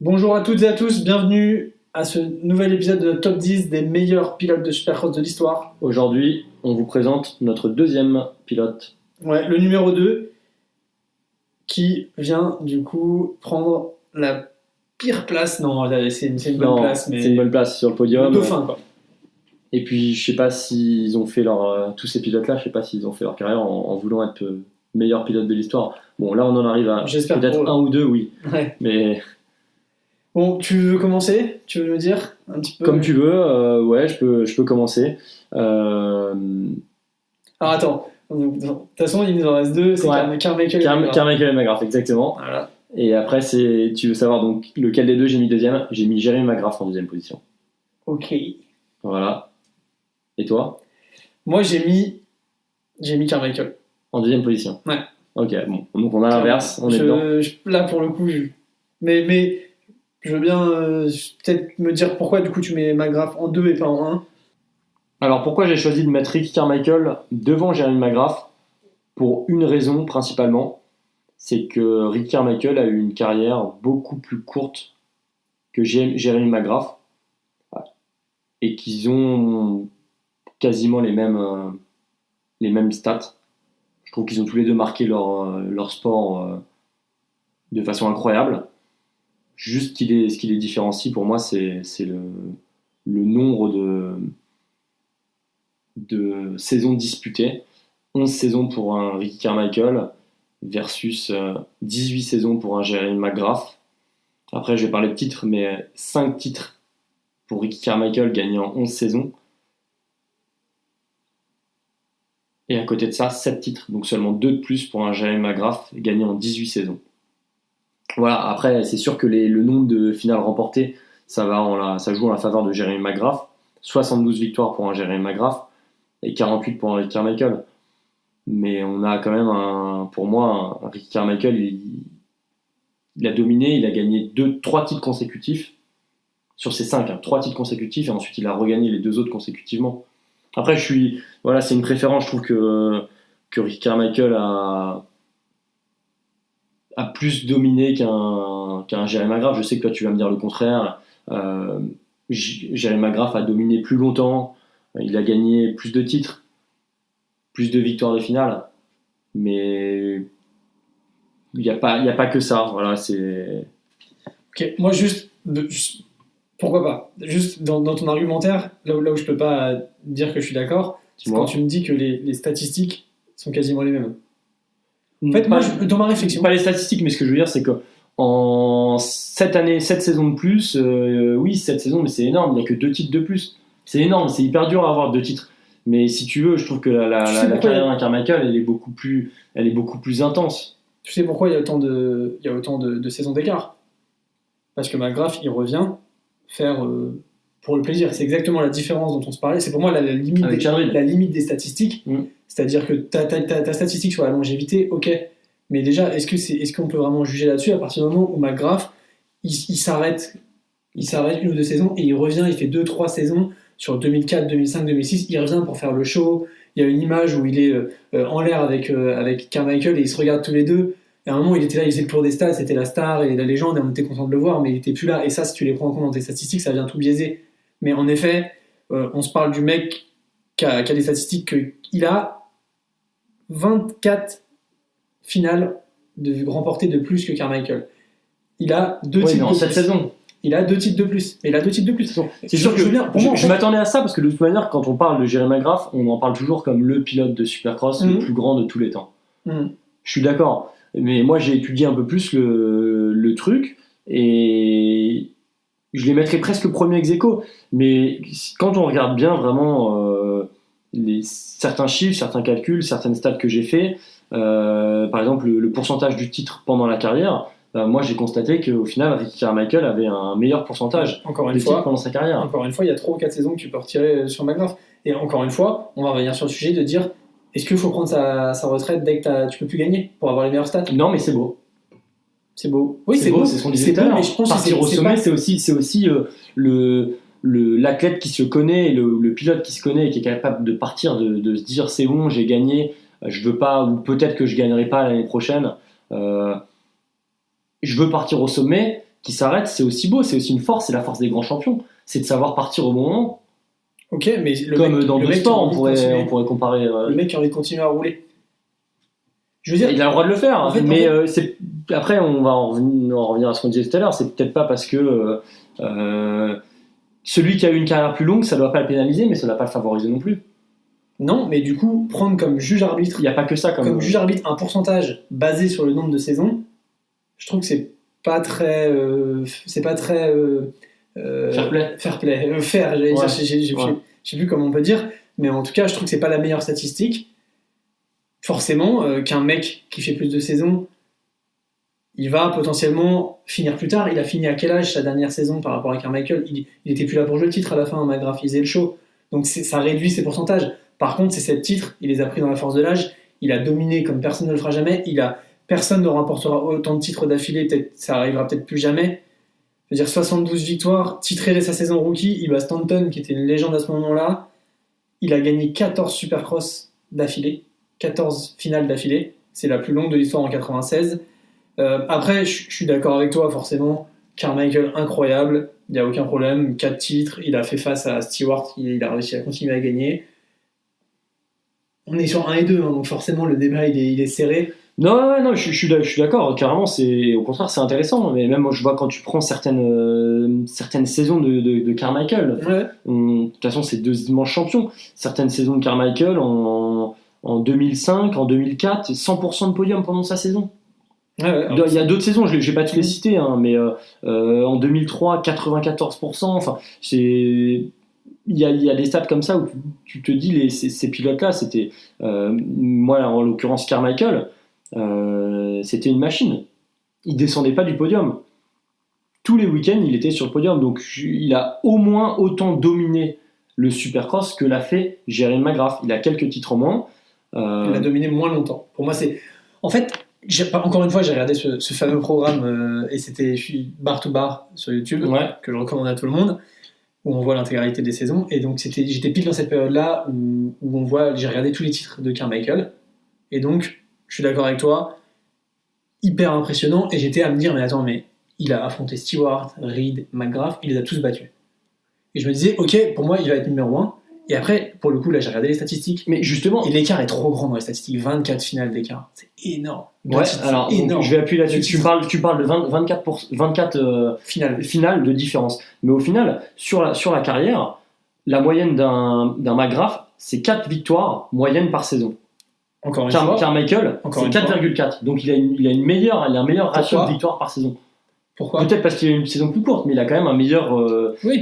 Bonjour à toutes et à tous, bienvenue à ce nouvel épisode de notre top 10 des meilleurs pilotes de Supercross de l'histoire. Aujourd'hui, on vous présente notre deuxième pilote. Ouais, le numéro 2, qui vient du coup prendre la pire place. Non, c'est une bonne place, mais c'est une bonne place sur le podium. le dauphin, quoi. Et puis, je sais pas s'ils ont fait tous ces pilotes-là, je sais pas s'ils ont fait leur carrière en voulant être meilleur pilote de l'histoire. Bon, là, on en arrive à J'espère peut-être un ou deux, oui. Ouais. Mais Bon, tu veux commencer? Tu veux me dire un petit peu? comme tu veux, ouais, je peux commencer. Alors attends, de toute façon, il nous en reste deux, c'est Ouais. Carmichael et McGrath. Carmichael et McGrath, exactement. Voilà. Et après, tu veux savoir donc lequel des deux j'ai mis deuxième. J'ai mis Jeremy McGrath en deuxième position. Ok. Voilà. Et toi? Moi, j'ai mis Carmichael. En deuxième position. Ouais. Ok, bon. Donc on a l'inverse, on est dedans. Là, pour le coup, mais je veux bien peut-être me dire pourquoi du coup tu mets McGrath en 2 et pas en 1. Alors pourquoi j'ai choisi de mettre Ricky Carmichael devant Jeremy McGrath? Pour une raison principalement, c'est que Ricky Carmichael a eu une carrière beaucoup plus courte que Jeremy McGrath et qu'ils ont quasiment les mêmes stats. Je trouve qu'ils ont tous les deux marqué leur sport de façon incroyable. Juste ce qui les différencie pour moi, c'est le nombre de saisons disputées. 11 saisons pour un Ricky Carmichael versus 18 saisons pour un Jeremy McGrath. Après, je vais parler de titres, mais 5 titres pour Ricky Carmichael gagnés en 11 saisons. Et à côté de ça, 7 titres, donc seulement 2 de plus pour un Jeremy McGrath gagné en 18 saisons. Voilà, après, c'est sûr que le nombre de finales remportées, ça joue en la faveur de Jeremy McGrath. 72 victoires pour un Jeremy McGrath et 48 pour un Ricky Carmichael. Mais on a quand même, pour moi, un Ricky Carmichael, il a dominé, il a gagné 3 titres consécutifs sur ces 5, 3 titres consécutifs, et ensuite il a regagné les 2 autres consécutivement. Après, c'est une préférence, je trouve que Ricky Carmichael a plus dominé qu'un Jeremy McGrath. Je sais que toi tu vas me dire le contraire. Jeremy McGrath a dominé plus longtemps, il a gagné plus de titres, plus de victoires de finale, mais il n'y a pas que ça. Voilà, c'est... Ok, moi juste pourquoi pas? Juste dans ton argumentaire, là où je peux pas dire que je suis d'accord, c'est quand tu me dis que les statistiques sont quasiment les mêmes. En fait, moi, dans ma réflexion... Pas les statistiques, mais ce que je veux dire, c'est que en 7 saisons de plus, oui, 7 saisons, mais c'est énorme, il n'y a que 2 titres de plus. C'est énorme, c'est hyper dur à avoir 2 titres. Mais si tu veux, je trouve que la carrière d'un Carmichael, elle est beaucoup plus intense. Tu sais pourquoi il y a autant de saisons d'écart? Parce que McGrath, il revient faire pour le plaisir. C'est exactement la différence dont on se parlait. C'est pour moi la limite des statistiques. C'est-à-dire que ta statistique sur la longévité, ok. Mais déjà, est-ce qu'on peut vraiment juger là-dessus à partir du moment où McGrath, il s'arrête une ou deux saisons et il revient, il fait 2-3 saisons sur 2004, 2005, 2006, il revient pour faire le show. Il y a une image où il est en l'air avec Carmichael et ils se regardent tous les deux. Et à un moment, il était là, il faisait le tour des stades, c'était la star et la légende, et on était content de le voir, mais il était plus là. Et ça, si tu les prends en compte dans tes statistiques, ça vient tout biaiser. Mais en effet, on se parle du mec qui a des statistiques qu'il a 24 finales remportées de plus que Carmichael. Il a 2 titres de cette saison. Il a 2 titres de plus. Mais il a 2 titres de plus. C'est sûr que je m'attendais à ça parce que de toute manière, quand on parle de Jeremy McGrath, on en parle toujours comme le pilote de Supercross le plus grand de tous les temps. Je suis d'accord. Mais moi, j'ai étudié un peu plus le truc et je les mettrais presque premier ex-aequo. Mais quand on regarde bien vraiment certains chiffres, certains calculs, certaines stats que j'ai fait, par exemple le pourcentage du titre pendant la carrière, moi j'ai constaté qu'au final Ricky Carmichael avait un meilleur pourcentage de titres pendant sa carrière. Encore une fois, il y a 3 ou 4 saisons que tu peux retirer sur McGrath. Et encore une fois, on va revenir sur le sujet de dire est-ce qu'il faut prendre sa retraite dès que tu peux plus gagner pour avoir les meilleurs stats? Non, mais c'est beau. C'est beau. Oui, c'est beau. C'est ce qu'on disait tout à l'heure. Partir au sommet, c'est aussi l'athlète qui se connaît, le pilote qui se connaît et qui est capable de partir, de se dire c'est bon, j'ai gagné, je veux pas, ou peut-être que je gagnerai pas l'année prochaine. Je veux partir au sommet, qui s'arrête, c'est aussi beau, c'est aussi une force, c'est la force des grands champions. C'est de savoir partir au bon moment. Ok, mais comme dans d'autres sports, on pourrait comparer. Le mec qui a envie de continuer à rouler. Je veux dire, il a le droit de le faire, en fait, c'est... après on va en revenir à ce qu'on disait tout à l'heure, c'est peut-être pas parce que celui qui a eu une carrière plus longue, ça doit pas le pénaliser, mais ça doit pas le favoriser non plus. Non, mais du coup, prendre comme juge-arbitre, il n'y a pas que ça comme juge-arbitre un pourcentage basé sur le nombre de saisons, je trouve que c'est pas très fair play. Je sais plus comment on peut dire, mais en tout cas, je trouve que c'est pas la meilleure statistique. Forcément, qu'un mec qui fait plus de saisons, il va potentiellement finir plus tard. Il a fini à quel âge sa dernière saison par rapport à Carmichael? Il était plus là pour jouer le titre à la fin, McGrath, il faisait le show. Donc ça réduit ses pourcentages. Par contre, ces 7 titres, il les a pris dans la force de l'âge. Il a dominé comme personne ne le fera jamais. Personne ne remportera autant de titres d'affilée. Peut-être, ça arrivera peut-être plus jamais. Je veux dire, 72 victoires, titré dès sa saison rookie. Il bat Stanton, qui était une légende à ce moment-là. Il a gagné 14 Supercross d'affilée. 14 finales d'affilée. C'est la plus longue de l'histoire en 96. Après, je suis d'accord avec toi, forcément. Carmichael, incroyable. Il n'y a aucun problème. 4 titres. Il a fait face à Stewart. Il a réussi à continuer à gagner. On est sur 1 et 2, hein, donc forcément, le débat, il est serré. Non, je suis d'accord. Carrément, au contraire, c'est intéressant. Mais même moi, je vois quand tu prends certaines saisons de Carmichael. Ouais. De toute façon, c'est 2 immenses champions. Certaines saisons de Carmichael en 2005, en 2004, 100% de podium pendant sa saison. Ouais, il y a d'autres saisons, je ne vais pas toutes les citer, hein, mais en 2003, 94%. Enfin, il y a des stats comme ça où tu te dis ces pilotes-là, c'était moi en l'occurrence Carmichael, c'était une machine. Il descendait pas du podium. Tous les week-ends, il était sur le podium, donc il a au moins autant dominé le Supercross que l'a fait Jeremy McGrath. Il a quelques titres en moins. Il a dominé moins longtemps. Pour moi, c'est en fait. Encore une fois, j'ai regardé ce fameux programme et c'était bar to bar sur YouTube, que je recommande à tout le monde, où on voit l'intégralité des saisons. Et donc j'étais pile dans cette période-là où j'ai regardé tous les titres de Carmichael. Et donc, je suis d'accord avec toi, hyper impressionnant. Et j'étais à me dire, mais attends, mais il a affronté Stewart, Reed, McGrath, il les a tous battus. Et je me disais, ok, pour moi, il va être numéro 1. Et après, pour le coup, là, j'ai regardé les statistiques. Mais justement, et l'écart est trop grand dans les statistiques. 24 finales d'écart. C'est énorme. Ouais, alors, énorme. Je vais appuyer là-dessus. Tu parles de 24 finales de différence. Mais au final, sur la carrière, la moyenne d'un McGrath, c'est 4 victoires moyenne par saison. Encore une fois. Carmichael, c'est 4,4. Donc il a un meilleur ratio de victoires par saison. Pourquoi ? Peut-être parce qu'il a une saison plus courte, mais il a quand même un meilleur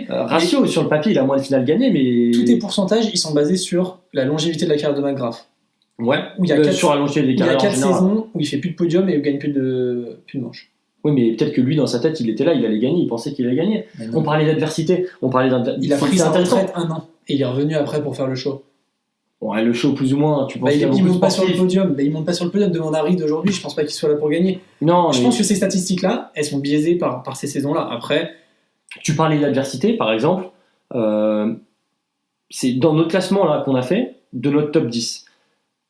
ratio. Sur le papier, il a moins de finales gagnées, mais... Tous tes pourcentages, ils sont basés sur la longévité de la carrière de McGrath. Ouais, sur la longévité des carrières. Il y a 4 saisons où il fait plus de podium et il gagne plus de manches. Oui, mais peut-être que lui, dans sa tête, il était là, il allait gagner, il pensait qu'il allait gagner. On parlait d'adversité, il a pris sa retraite 1 an et il est revenu après pour faire le show. Ouais, le show plus ou moins, tu penses il monte pas sur le podium. Il monte pas sur le podium. Demande à Reed aujourd'hui, je pense pas qu'il soit là pour gagner. Non, je pense que ces statistiques-là, elles sont biaisées par ces saisons-là. Après, tu parlais d'adversité, par exemple. C'est dans notre classement là qu'on a fait de notre top 10.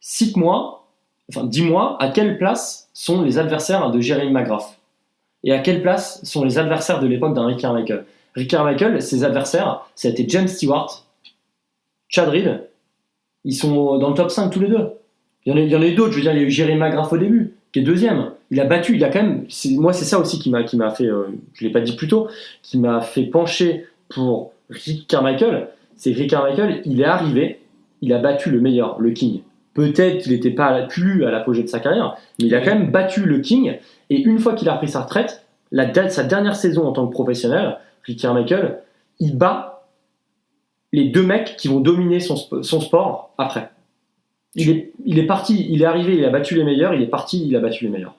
Dis-moi à quelle place sont les adversaires de Jeremy McGrath et à quelle place sont les adversaires de l'époque d'un Rick Carmichael. Rick Carmichael, ses adversaires, ça a été James Stewart, Chad Reed. Ils sont dans le top 5 tous les deux. Il y en a eu d'autres, je veux dire, il y a eu Jeremy McGrath au début, qui est 2e. Il a quand même. Moi, c'est ça aussi qui m'a fait, je l'ai pas dit plus tôt, qui m'a fait pencher pour Rick Carmichael. C'est que Rick Carmichael, il est arrivé, il a battu le meilleur, le King. Peut-être qu'il n'était pas plus à l'apogée de sa carrière, mais il a quand même battu le King. Et une fois qu'il a pris sa retraite, sa dernière saison en tant que professionnel, Rick Carmichael, il bat les 2 mecs qui vont dominer son sport après. Il est parti, il est arrivé, il a battu les meilleurs, il est parti, il a battu les meilleurs.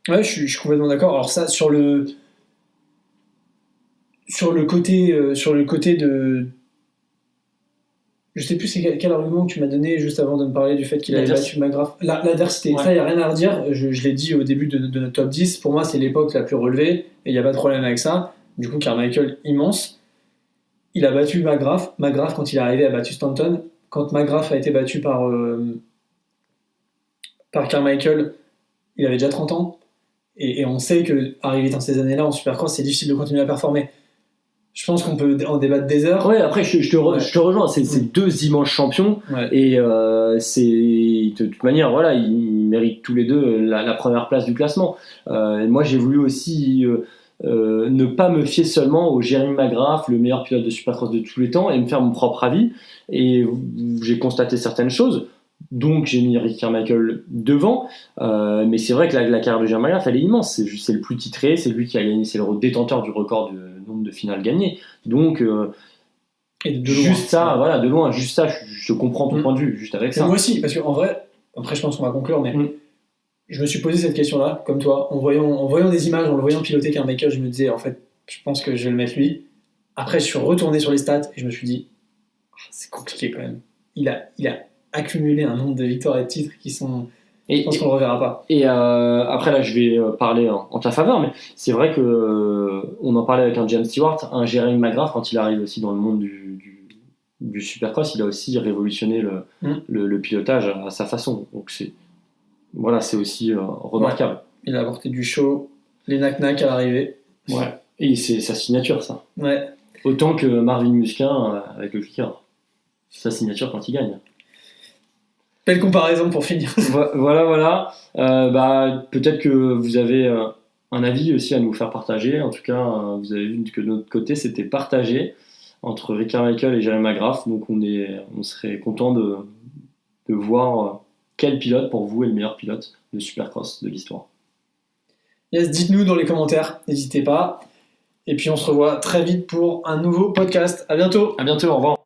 Ouais, je suis complètement d'accord. Alors ça, sur le côté de... Je sais plus c'est quel argument que tu m'as donné juste avant de me parler du fait qu'il avait battu McGrath. L'adversité, ouais. Ça, il n'y a rien à redire. Je l'ai dit au début de notre top 10. Pour moi, c'est l'époque la plus relevée et il n'y a pas de problème avec ça. Du coup, Carmichael, immense. Il a battu McGrath. McGrath, quand il est arrivé, a battu Stanton. Quand McGrath a été battu par Carmichael, il avait déjà 30 ans. Et on sait qu'arriver dans ces années-là en Supercross, c'est difficile de continuer à performer. Je pense qu'on peut en débattre des heures. Ouais, après, je te rejoins. C'est deux immenses champions. Ouais. Et de toute manière, voilà, ils méritent tous les deux la première place du classement. Moi, j'ai voulu aussi ne pas me fier seulement au Jeremy McGrath, le meilleur pilote de Supercross de tous les temps, et me faire mon propre avis. Et j'ai constaté certaines choses. Donc j'ai mis Ricky Carmichael devant, mais c'est vrai que la carrière de Jeremy McGrath elle est immense, c'est le plus titré, c'est lui qui a gagné, c'est le détenteur du record de nombre de finales gagnées, donc juste ça, voilà, de loin, juste ça, je comprends ton point de vue, juste avec ça. Moi aussi, parce qu'en vrai, après je pense qu'on va conclure, mais je me suis posé cette question-là, comme toi, en voyant des images, en le voyant piloter Carmichael, je me disais, en fait, je pense que je vais le mettre lui. Après je suis retourné sur les stats et je me suis dit, c'est compliqué quand même. Il a accumuler un nombre de victoires et de titres qui sont... je pense qu'on ne le reverra pas. Et après, là, je vais parler en ta faveur, mais c'est vrai que on en parlait avec un James Stewart, un Jeremy McGrath, quand il arrive aussi dans le monde du Supercross, il a aussi révolutionné le pilotage à sa façon. Donc c'est aussi remarquable. Ouais. Il a apporté du show, les knack-knack à l'arrivée. Ouais. Et c'est sa signature, ça. Ouais. Autant que Marvin Musquin avec le clicker. Sa signature quand il gagne. Belle comparaison pour finir. Voilà. Peut-être que vous avez un avis aussi à nous faire partager. En tout cas, vous avez vu que de notre côté, c'était partagé entre Ricky Carmichael et Jeremy McGrath. Donc, on serait content de voir quel pilote pour vous est le meilleur pilote de Supercross de l'histoire. Yes, dites-nous dans les commentaires, n'hésitez pas. Et puis, on se revoit très vite pour un nouveau podcast. À bientôt. À bientôt, au revoir.